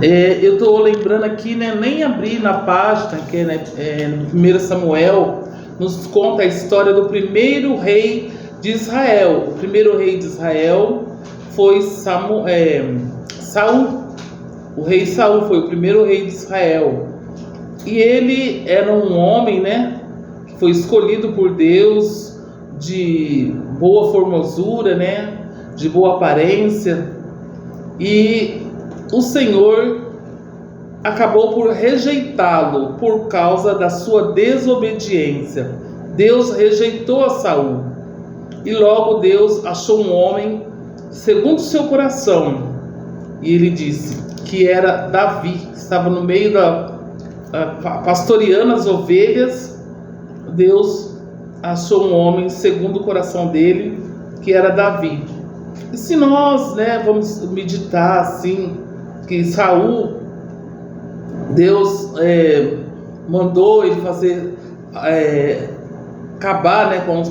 Eu estou lembrando aqui, né, nem abri na página, que é, né, no 1 Samuel, nos conta a história do primeiro rei de Israel. O primeiro rei de Israel foi Saul. O rei Saul foi o primeiro rei de Israel. E ele era um homem, né, que foi escolhido por Deus, de boa formosura, né, de boa aparência. E o Senhor acabou por rejeitá-lo por causa da sua desobediência. Deus rejeitou a Saul. E logo Deus achou um homem segundo o seu coração. E ele disse que era Davi, que estava no meio pastoreando as ovelhas. Deus achou um homem segundo o coração dele, que era Davi. E se nós, né, vamos meditar assim, que Saul, Deus mandou ele fazer, acabar, né, com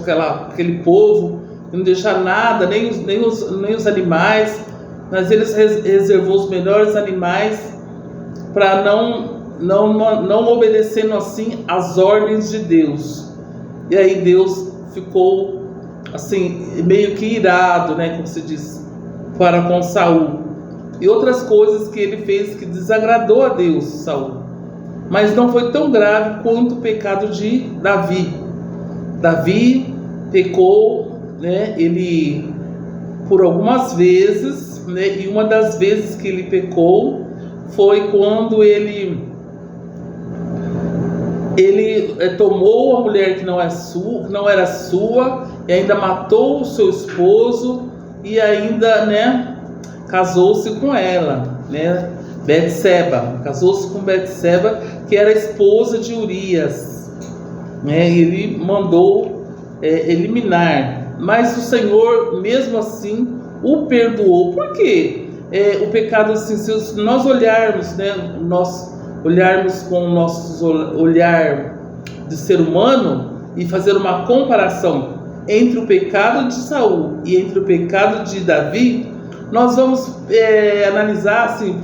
aquele povo, não deixar nada, nem os animais, mas ele reservou os melhores animais para não obedecendo assim às ordens de Deus. E aí Deus ficou assim meio que irado, né, como se diz, para com Saul. E outras coisas que ele fez que desagradou a Deus, Saul. Mas não foi tão grave quanto o pecado de Davi. Davi pecou, né, ele por algumas vezes, né, e uma das vezes que ele pecou foi quando ele tomou a mulher que não era sua, e ainda matou o seu esposo, e ainda, né, casou-se com ela, né, Betseba, casou-se com Betseba, que era esposa de Urias, né, e ele mandou eliminar, mas o Senhor mesmo assim o perdoou. Por quê? O pecado, assim, se nós olharmos, né, olharmos com o nosso olhar de ser humano e fazer uma comparação entre o pecado de Saul e entre o pecado de Davi, nós vamos analisar, assim,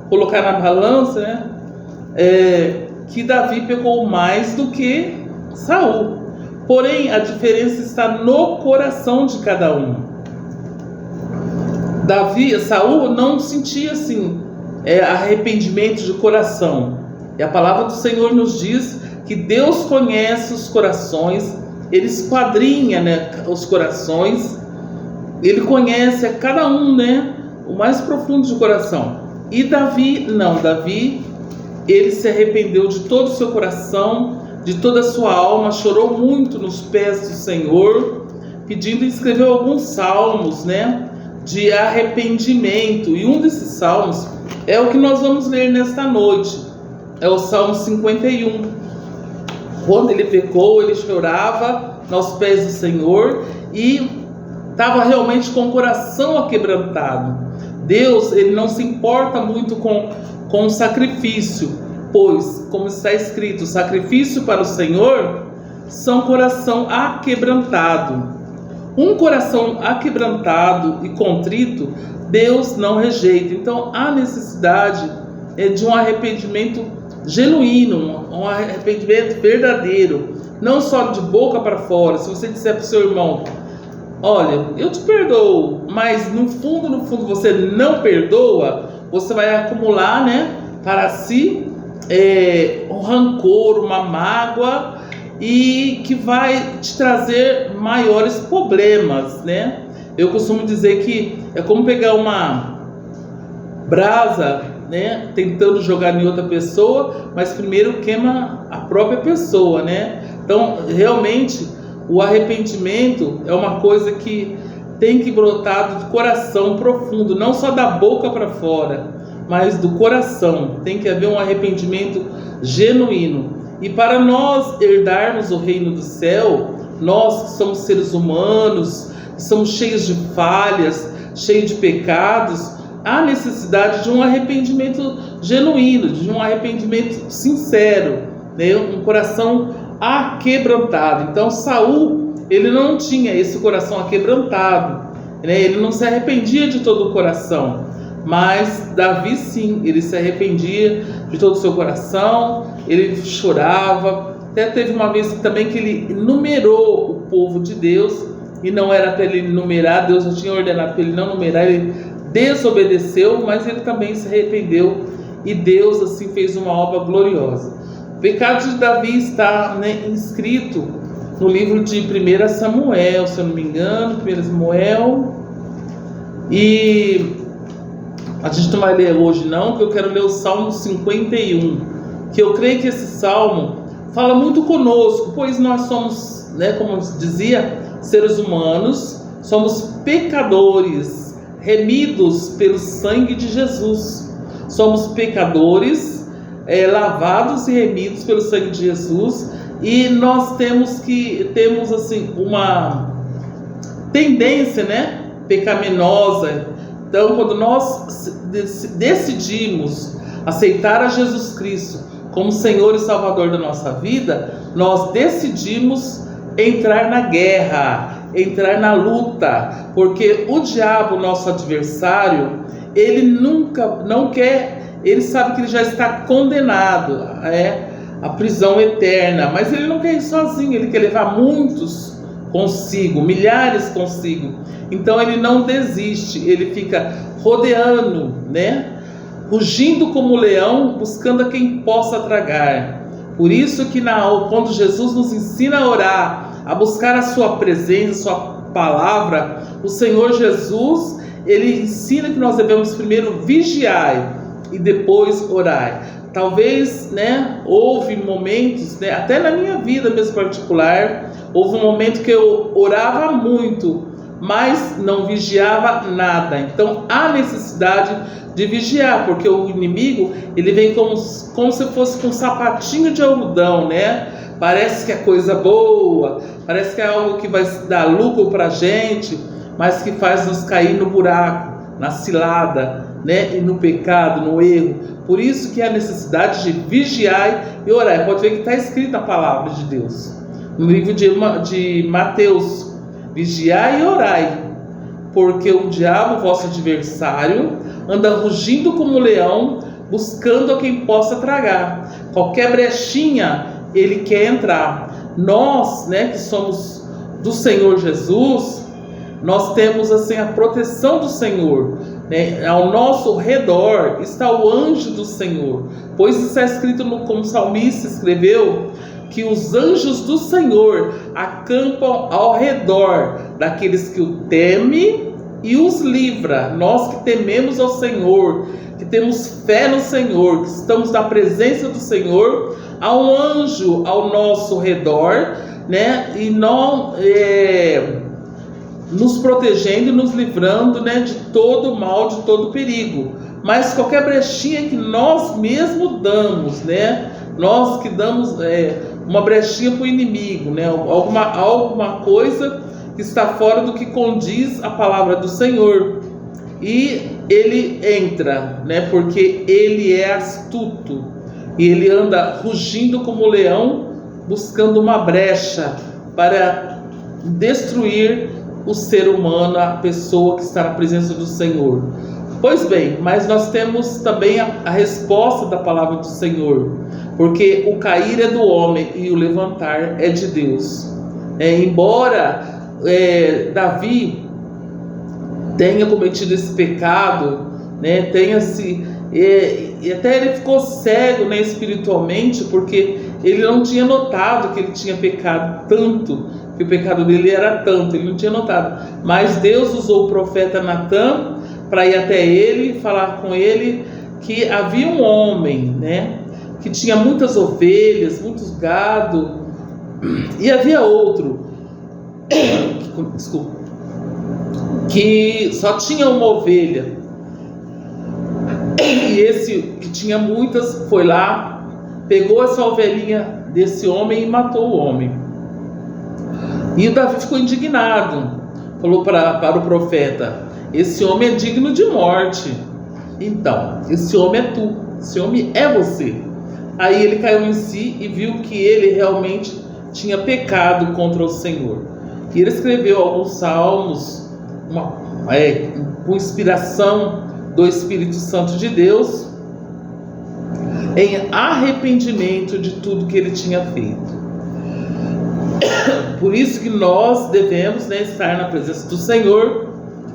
colocar na balança, né, que Davi pecou mais do que Saul. Porém, a diferença está no coração de cada um. Saul não sentia assim arrependimento de coração. E a palavra do Senhor nos diz que Deus conhece os corações, Ele esquadrinha, né, os corações, Ele conhece a cada um, né, o mais profundo de coração. E Davi, não, ele se arrependeu de todo o seu coração, de toda a sua alma, chorou muito nos pés do Senhor, pedindo, e escreveu alguns salmos, né, de arrependimento. E um desses salmos é o que nós vamos ler nesta noite, é o Salmo 51. Quando ele pecou, ele chorava aos pés do Senhor e estava realmente com o coração aquebrantado. Deus, ele não se importa muito com o sacrifício, pois, como está escrito, o sacrifício para o Senhor são coração aquebrantado. Um coração aquebrantado e contrito, Deus não rejeita. Então, há necessidade de um arrependimento genuíno, um arrependimento verdadeiro, não só de boca para fora. Se você disser para o seu irmão, olha, eu te perdoo, mas no fundo você não perdoa, você vai acumular, né, para si um rancor, uma mágoa, e que vai te trazer maiores problemas, né? Eu costumo dizer que é como pegar uma brasa, né, tentando jogar em outra pessoa, mas primeiro queima a própria pessoa, né? Então, realmente, o arrependimento é uma coisa que tem que brotar do coração profundo, não só da boca para fora, mas do coração. Tem que haver um arrependimento genuíno. E para nós herdarmos o reino do céu, nós que somos seres humanos, que somos cheios de falhas, cheios de pecados, há necessidade de um arrependimento genuíno, de um arrependimento sincero, né? Um coração aquebrantado. Então Saul, ele não tinha esse coração aquebrantado, né? Ele não se arrependia de todo o coração. Mas Davi sim, ele se arrependia de todo o seu coração, ele chorava. Até teve uma vez também que ele numerou o povo de Deus, e não era para ele numerar, Deus já tinha ordenado para ele não numerar, ele desobedeceu, mas ele também se arrependeu, e Deus assim fez uma obra gloriosa. O pecado de Davi está, né, inscrito no livro de 1 Samuel, se eu não me engano, 1 Samuel, e a gente não vai ler hoje não, porque eu quero ler o Salmo 51, que eu creio que esse Salmo fala muito conosco, pois nós somos, né, como dizia, seres humanos, somos pecadores, remidos pelo sangue de Jesus. Somos pecadores, lavados e remidos pelo sangue de Jesus, e nós temos assim uma tendência, né, pecaminosa. Então, quando nós decidimos aceitar a Jesus Cristo como Senhor e Salvador da nossa vida, nós decidimos entrar na guerra, entrar na luta, porque o diabo, nosso adversário, ele não quer, ele sabe que ele já está condenado à prisão eterna, mas ele não quer ir sozinho, ele quer levar muitos consigo, milhares consigo. Então ele não desiste, ele fica rodeando, né? Rugindo como leão, buscando a quem possa tragar. Por isso que quando Jesus nos ensina a orar, a buscar a sua presença, a sua palavra, o Senhor Jesus, ele ensina que nós devemos primeiro vigiar e depois orar. Talvez, né, houve momentos, né, até na minha vida mesmo particular, houve um momento que eu orava muito, mas não vigiava nada. Então há necessidade de vigiar, porque o inimigo, ele vem como se fosse com um sapatinho de algodão, né? Parece que é coisa boa, parece que é algo que vai dar lucro para a gente, mas que faz nos cair no buraco, na cilada, né? E no pecado, no erro. Por isso que há necessidade de vigiar e orar. Pode ver que está escrita a palavra de Deus no livro de Mateus: vigiai e orai, porque o diabo, vosso adversário, anda rugindo como leão, buscando a quem possa tragar. Qualquer brechinha ele quer entrar. Nós, né, que somos do Senhor Jesus, nós temos assim a proteção do Senhor, né? Ao nosso redor está o anjo do Senhor, pois está escrito como o salmista escreveu, que os anjos do Senhor acampam ao redor daqueles que o temem e os livra. Nós que tememos ao Senhor, que temos fé no Senhor, que estamos na presença do Senhor, há um anjo ao nosso redor, né? E não nos protegendo e nos livrando, né, de todo mal, de todo perigo. Mas qualquer brechinha que nós mesmos damos, né? Nós que damos uma brechinha para o inimigo, né? Alguma coisa que está fora do que condiz a palavra do Senhor, e ele entra, né? Porque ele é astuto e ele anda rugindo como leão, buscando uma brecha para destruir o ser humano, a pessoa que está na presença do Senhor. Pois bem, mas nós temos também a resposta da palavra do Senhor, porque o cair é do homem e o levantar é de Deus. Embora Davi tenha cometido esse pecado, né, e até ele ficou cego, né, espiritualmente, porque ele não tinha notado que ele tinha pecado tanto, que o pecado dele era tanto, ele não tinha notado. Mas Deus usou o profeta Natã para ir até ele e falar com ele que havia um homem, né, que tinha muitas ovelhas, muitos gado, e havia outro que só tinha uma ovelha, e esse que tinha muitas foi lá, pegou essa ovelhinha desse homem e matou o homem. E o Davi ficou indignado, falou para o profeta: esse homem é digno de morte. Então, esse homem é tu, esse homem é você. Aí ele caiu em si e viu que ele realmente tinha pecado contra o Senhor. E ele escreveu alguns salmos com inspiração do Espírito Santo de Deus, em arrependimento de tudo que ele tinha feito. Por isso que nós devemos, estar na presença do Senhor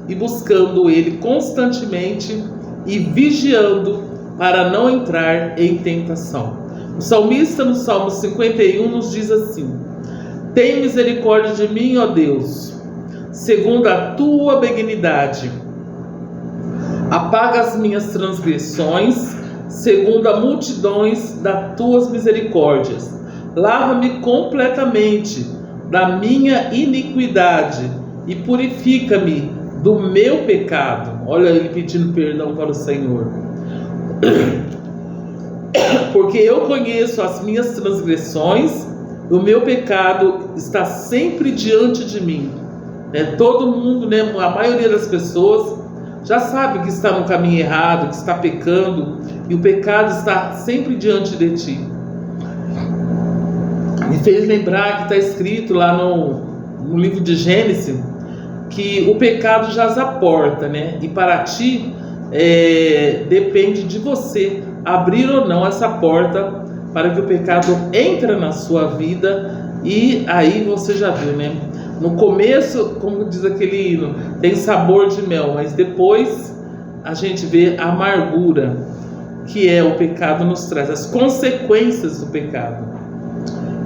e buscando Ele constantemente e vigiando para não entrar em tentação. O salmista no Salmo 51 nos diz assim: tem misericórdia de mim, ó Deus, segundo a tua benignidade. Apaga as minhas transgressões, segundo a multidões das tuas misericórdias. Lava-me completamente da minha iniquidade e purifica-me do meu pecado. Olha ele pedindo perdão para o Senhor. Porque eu conheço as minhas transgressões, o meu pecado está sempre diante de mim. Todo mundo, a maioria das pessoas já sabe que está no caminho errado, que está pecando, e o pecado está sempre diante de ti. Me fez lembrar que está escrito lá no livro de Gênesis que o pecado jaz à porta, e para ti depende de você abrir ou não essa porta para que o pecado entre na sua vida. E aí você já viu, no começo, como diz aquele hino, tem sabor de mel, mas depois a gente vê a amargura que o pecado nos traz, as consequências do pecado.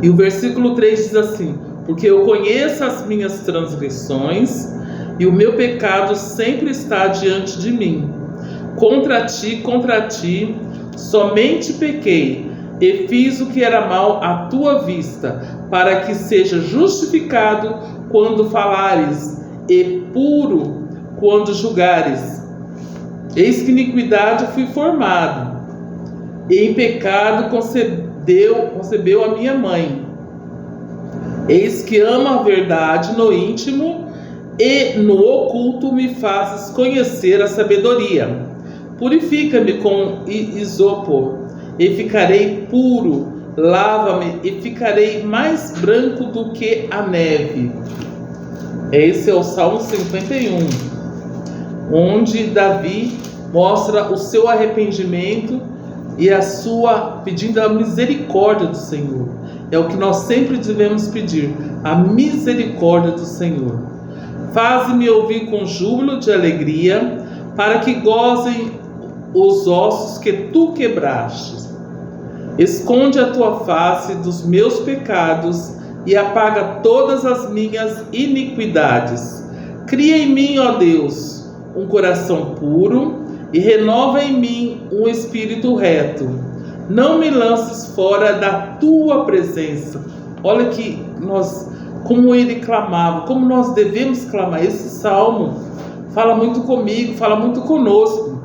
E o versículo 3 diz assim: porque eu conheço as minhas transgressões e o meu pecado sempre está diante de mim. Contra ti, somente pequei e fiz o que era mal à tua vista, para que seja justificado quando falares e puro quando julgares. Eis que iniquidade fui formado, e em pecado concebeu a minha mãe. Eis que amo a verdade no íntimo, e no oculto me fazes conhecer a sabedoria. Purifica-me com isopo, e ficarei puro. Lava-me, e ficarei mais branco do que a neve. Esse é o Salmo 51, onde Davi mostra o seu arrependimento e a sua pedindo a misericórdia do Senhor. É o que nós sempre devemos pedir, a misericórdia do Senhor. Faze-me ouvir com júbilo de alegria, para que gozem os ossos que tu quebraste. Esconde a tua face dos meus pecados e apaga todas as minhas iniquidades. Cria em mim, ó Deus, um coração puro e renova em mim um espírito reto. Não me lances fora da tua presença. Olha que como ele clamava, como nós devemos clamar. Esse salmo fala muito comigo, fala muito conosco,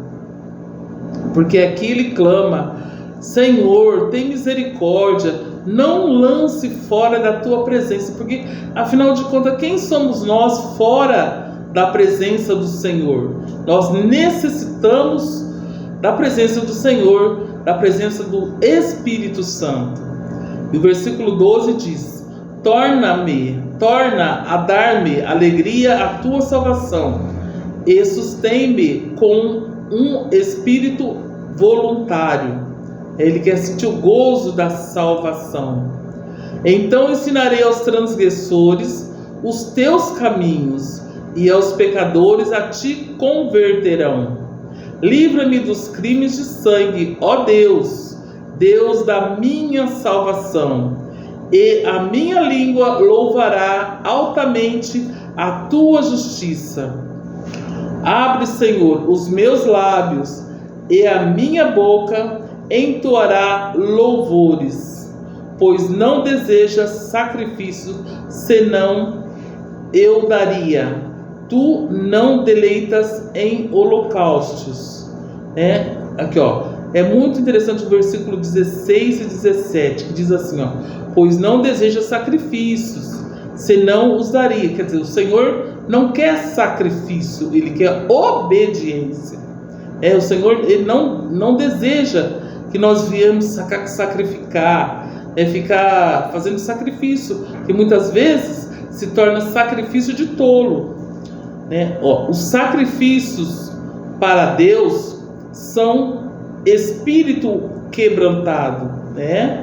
porque aqui ele clama: Senhor, tem misericórdia, não lance fora da tua presença, porque afinal de contas, quem somos nós fora da presença do Senhor? Nós necessitamos da presença do Senhor, da presença do Espírito Santo. E o versículo 12 diz: torna a dar-me alegria a tua salvação, e sustém-me com um espírito voluntário. Ele quer sentir o gozo da salvação. Então ensinarei aos transgressores os teus caminhos, e aos pecadores a ti converterão. Livra-me dos crimes de sangue, ó Deus, Deus da minha salvação, e a minha língua louvará altamente a tua justiça. Abre, Senhor, os meus lábios, e a minha boca entoará louvores, pois não desejas sacrifício, senão eu daria. Tu não deleitas em holocaustos. Aqui, é muito interessante o versículo 16 e 17, que diz assim, pois não deseja sacrifícios, senão os daria. Quer dizer, o Senhor não quer sacrifício, Ele quer obediência. O Senhor, Ele não deseja que nós viemos sacrificar, ficar fazendo sacrifício, que muitas vezes se torna sacrifício de tolo. Os sacrifícios para Deus são espírito quebrantado, né?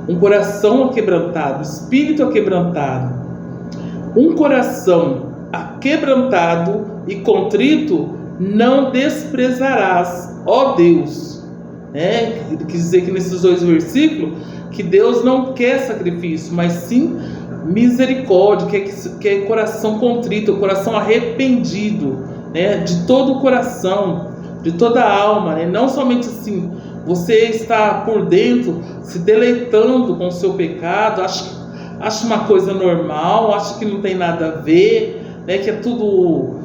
Um coração aquebrantado, espírito aquebrantado. Um coração aquebrantado e contrito não desprezarás, ó Deus. Quer dizer que nesses 2 versículos que Deus não quer sacrifício, mas sim misericórdia, quer coração contrito, coração arrependido, né? De todo o coração, de toda a alma, né? Não somente assim, você está por dentro se deleitando com o seu pecado, acha uma coisa normal, acha que não tem nada a ver, né? Que é tudo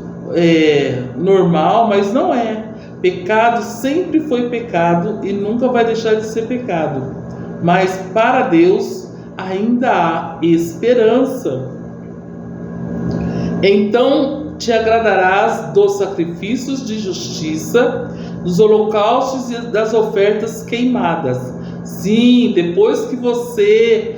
normal, mas não é. Pecado sempre foi pecado e nunca vai deixar de ser pecado. Mas para Deus ainda há esperança. Então te agradarás dos sacrifícios de justiça, dos holocaustos e das ofertas queimadas. Sim, depois que você,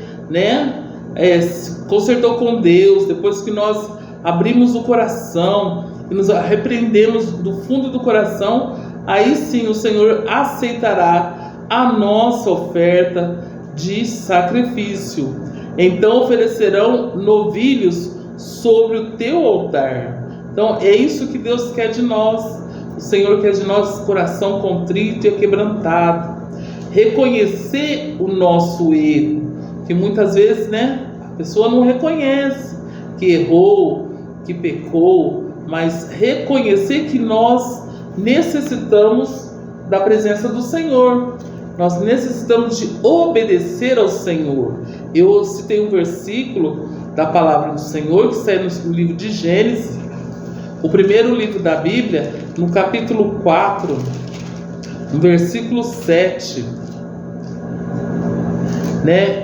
se consertou com Deus, depois que nós abrimos o coração e nos arrependemos do fundo do coração, aí sim o Senhor aceitará a nossa oferta de sacrifício. Então oferecerão novilhos sobre o teu altar. Então é isso que Deus quer de nós. O Senhor quer de nós coração contrito e quebrantado. Reconhecer o nosso erro, que muitas vezes, a pessoa não reconhece que errou, que pecou, mas reconhecer que nós necessitamos da presença do Senhor. Nós necessitamos de obedecer ao Senhor. Eu citei um versículo da palavra do Senhor que está no livro de Gênesis, o primeiro livro da Bíblia, no capítulo 4, no versículo 7,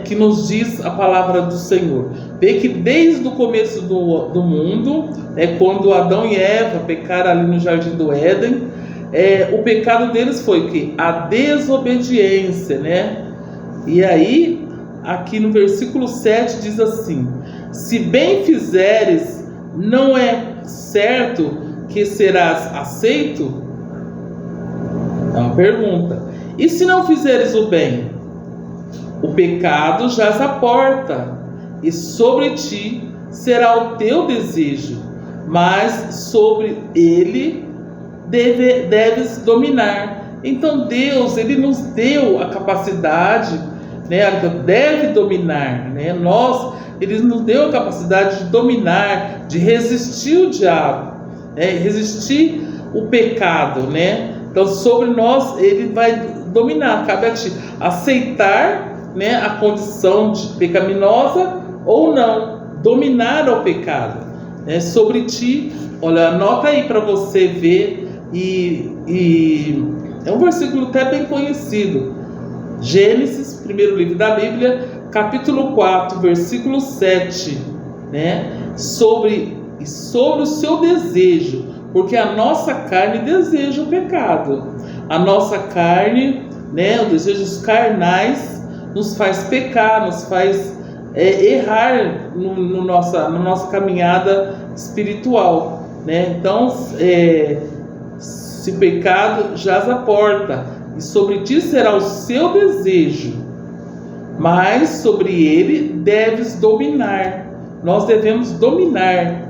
que nos diz a palavra do Senhor. Vê que desde o começo do mundo, quando Adão e Eva pecaram ali no Jardim do Éden, o pecado deles foi o quê? A desobediência, E aí, aqui no versículo 7 diz assim: se bem fizeres, não é certo que serás aceito? É uma pergunta. E se não fizeres o bem? O pecado jaz à porta, e sobre ti será o teu desejo, mas sobre ele deves dominar. Então Deus, Ele nos deu a capacidade, deve dominar, Ele nos deu a capacidade de dominar, de resistir o diabo, resistir o pecado, Então sobre nós Ele vai dominar. Cabe a ti aceitar, a condição de pecaminosa ou não, dominar o pecado, sobre ti. Olha, anota aí para você ver. E é um versículo até bem conhecido. Gênesis, primeiro livro da Bíblia, capítulo 4, versículo 7, sobre o seu desejo, porque a nossa carne deseja o pecado. A nossa carne, os desejos carnais nos faz pecar, nos faz errar no nossa caminhada espiritual, Então, se pecado jaz à porta, e sobre ti será o seu desejo, mas sobre ele deves dominar. Nós devemos dominar,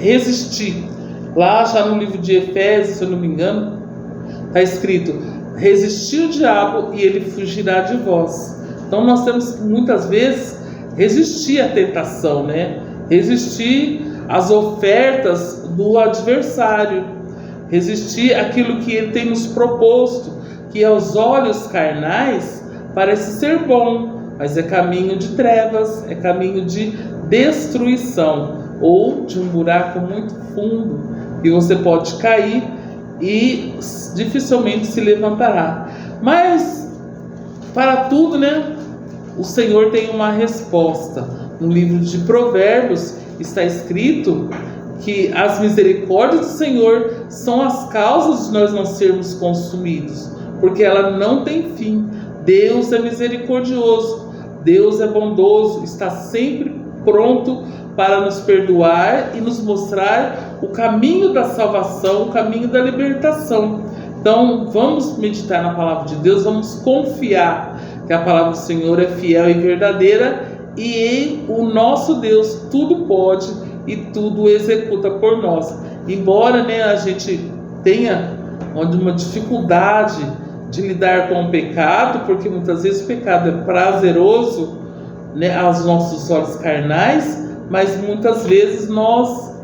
resistir. Lá já no livro de Efésios, se eu não me engano, está escrito: resistir o diabo e ele fugirá de vós. Então nós temos que muitas vezes resistir à tentação, resistir às ofertas do adversário, resistir àquilo que ele tem nos proposto, que aos olhos carnais parece ser bom, mas é caminho de trevas, é caminho de destruição, ou de um buraco muito fundo, que você pode cair e dificilmente se levantará. Mas para tudo, o Senhor tem uma resposta. No livro de Provérbios está escrito que as misericórdias do Senhor são as causas de nós não sermos consumidos, porque ela não tem fim. Deus é misericordioso, Deus é bondoso, está sempre pronto para nos perdoar e nos mostrar o caminho da salvação, o caminho da libertação. Então, vamos meditar na palavra de Deus, vamos confiar que a palavra do Senhor é fiel e verdadeira, e em o nosso Deus tudo pode e tudo executa por nós. Embora, né, a gente tenha uma dificuldade de lidar com o pecado, porque muitas vezes o pecado é prazeroso, né, aos nossos olhos carnais, mas muitas vezes nós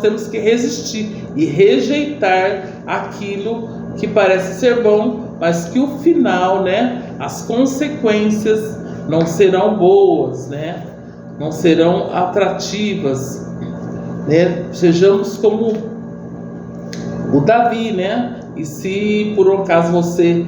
temos que resistir e rejeitar aquilo que parece ser bom, mas que o final, né, as consequências não serão boas, né, não serão atrativas, né? Sejamos como o Davi, né? E se por um acaso você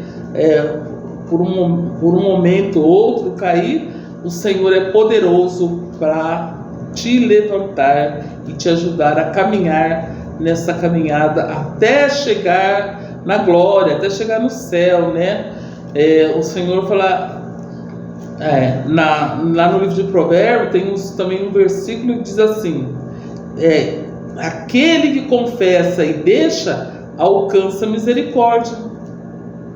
por um momento ou outro cair, o Senhor é poderoso para te levantar e te ajudar a caminhar nessa caminhada até chegar na glória, até chegar no céu, né? O Senhor fala, lá no livro de Provérbios tem também um versículo que diz assim: aquele que confessa e deixa alcança misericórdia,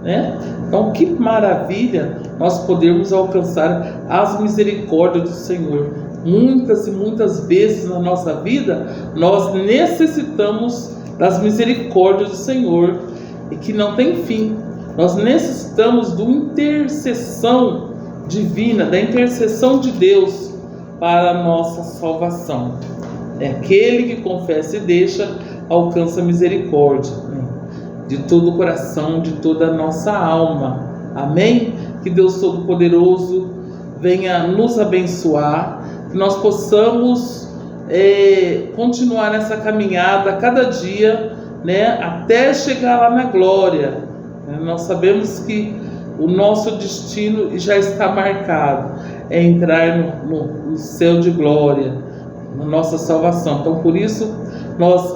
né? Então, que maravilha nós podermos alcançar as misericórdias do Senhor. Muitas e muitas vezes na nossa vida nós necessitamos das misericórdias do Senhor e que não tem fim. Nós necessitamos da intercessão divina, da intercessão de Deus para a nossa salvação. Aquele que confessa e deixa alcança misericórdia, né? De todo o coração, de toda a nossa alma. Amém? Que Deus Todo-Poderoso venha nos abençoar, que nós possamos continuar nessa caminhada cada dia, né, até chegar lá na glória. Nós sabemos que o nosso destino já está marcado, é entrar no céu de glória, na nossa salvação. Então, por isso,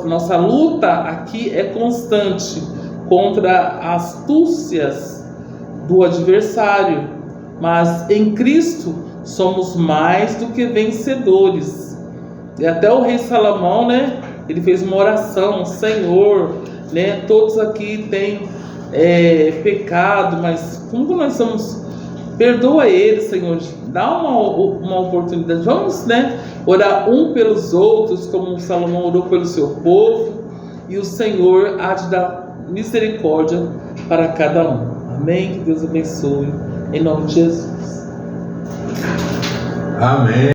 nossa luta aqui é constante contra as astúcias do adversário, mas em Cristo somos mais do que vencedores. E até o rei Salomão, né, ele fez uma oração: Senhor, né, todos aqui têm pecado, mas como nós somos, perdoa eles, Senhor, dá uma oportunidade. Vamos, né, orar um pelos outros, como Salomão orou pelo seu povo, e o Senhor há de dar misericórdia para cada um. Amém? Que Deus abençoe, em nome de Jesus. Amém.